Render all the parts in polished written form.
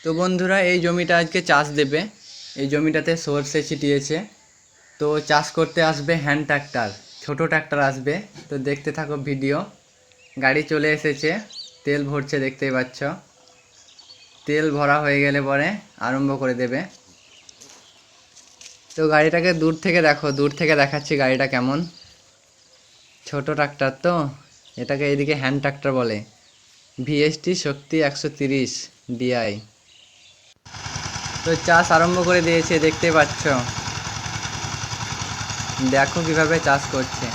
তো বন্ধুরা এই জমিটা আজকে চাষ দেবে। এই জমিটাতে সর্ষে ছিটিয়েছে। তো চাষ করতে আসবে হ্যান্ড ট্র্যাক্টর, ছোট ট্র্যাক্টর আসবে। তো দেখতে থাকো ভিডিও। গাড়ি চলে এসেছে, তেল ভরছে, দেখতেই পাচ্ছ। তেল ভরা হয়ে গেলে পরে আরম্ভ করে দেবে। তো গাড়িটাকে দূর থেকে দেখো, দূর থেকে দেখাচ্ছি গাড়িটা কেমন। ছোট ট্রাক্টর তো, এটাকে এইদিকে হ্যান্ড ট্রাক্টর বলে। ভিএসটি শক্তি 130 ডিআই। তো চাষ আরম্ভ করে দিয়েছে, দেখতে পাচ্ছ। দেখো কিভাবে চাষ করছে।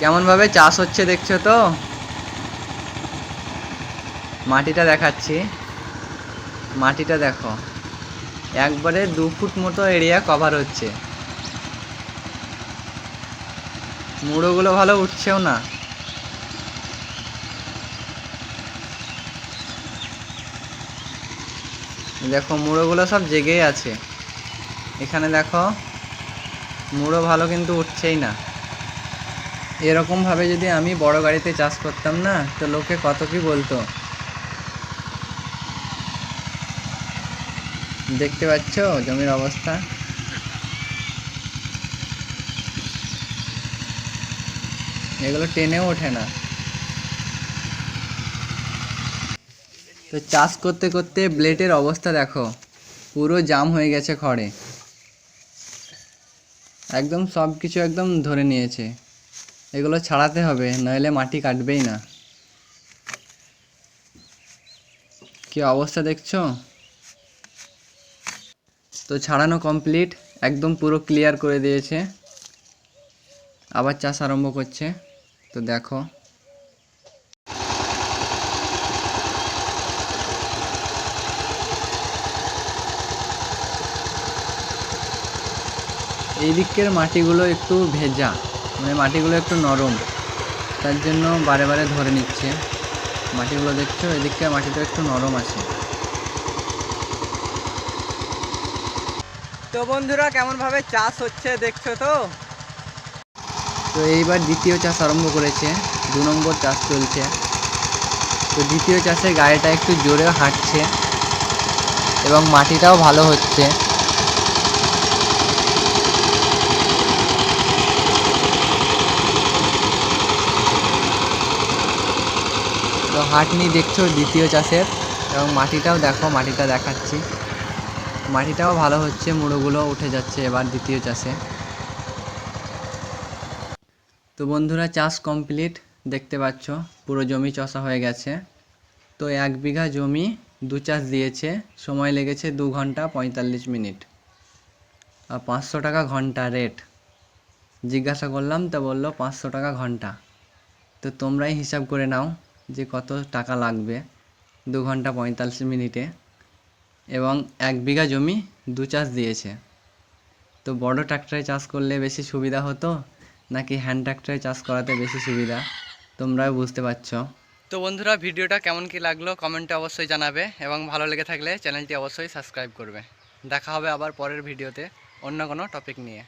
কেমন ভাবে চাষ হচ্ছে দেখছো তো। মাটিটা দেখাচ্ছি, মাটিটা দেখো। একবারে 2 ফুট মতো এরিয়া কভার হচ্ছে। মুড়োগুলো ভালো উঠছেও না। দেখো মুড়োগুলো সব জেগেই আছে। এখানে দেখো মুড়ো ভালো কিন্তু উঠছেই না। এরকম ভাবে যদি আমি বড় গাড়িতে চাষ করতাম না, তো লোকে কত কি বলতো। দেখতে পাচ্ছ জমির অবস্থা। এগুলো টেনেও ওঠে না। তো চাষ করতে করতে ব্লেডের অবস্থা দেখো, পুরো জাম হয়ে গেছে খড়ে। একদম সব কিছু একদম ধরে নিয়েছে। এগুলো ছাড়াতে হবে, নইলে মাটি কাটবেই না। কি অবস্থা দেখছো। তো ছাড়ানো কমপ্লিট, একদম পুরো ক্লিয়ার করে দিয়েছে। আবার চাষ আরম্ভ করছে। তো দেখো এই দিকের মাটিগুলো একটু ভেজা, মানে মাটিগুলো একটু নরম, তার জন্য বারে বারে ধরে নিচ্ছে। মাটিগুলো দেখছো, এদিককার মাটিটা একটু নরম আছে। তো বন্ধুরা কেমনভাবে চাষ হচ্ছে দেখছো তো। তো এইবার দ্বিতীয় চাষ আরম্ভ করেছে, 2 নম্বর চাষ চলছে। তো দ্বিতীয় চাষে গাড়িটা একটু জোরে হাঁটছে এবং মাটিটাও ভালো হচ্ছে। তো হাঁটনি দেখছো দ্বিতীয় চাষের, এবং মাটিটাও দেখো, মাটিটা দেখাচ্ছি। মাটিটাও ভালো হচ্ছে, মুড়োগুলো উঠে যাচ্ছে এবার দ্বিতীয় চাষে। তো বন্ধুরা চাষ কমপ্লিট, দেখতে পাচ্ছ পুরো জমি চষা হয়ে গেছে। তো 1 বিঘা জমি 2 চাষ দিয়েছে, সময় লেগেছে 2 ঘন্টা 45 মিনিট, আর 500 টাকা ঘন্টা রেট। জিজ্ঞাসা করলাম তা বললো 500 টাকা ঘন্টা। তো তোমরাই হিসাব করে নাও যে কত টাকা লাগবে 2 ঘন্টা 45 মিনিটে, এবং 1 বিঘা জমি 2 চাষ দিয়েছে। তো বড় ট্রাক্টরে চাষ করলে বেশি সুবিধা হতো নাকি হ্যান্ড ট্রাক্টরে চাষ করাতে বেশি সুবিধা, তোমরাও বুঝতে পারছো। তো বন্ধুরা ভিডিওটা কেমন কি লাগলো কমেন্টে অবশ্যই জানাবে, এবং ভালো লেগে থাকলে চ্যানেলটি অবশ্যই সাবস্ক্রাইব করবে। দেখা হবে আবার পরের ভিডিওতে অন্য কোনো টপিক নিয়ে।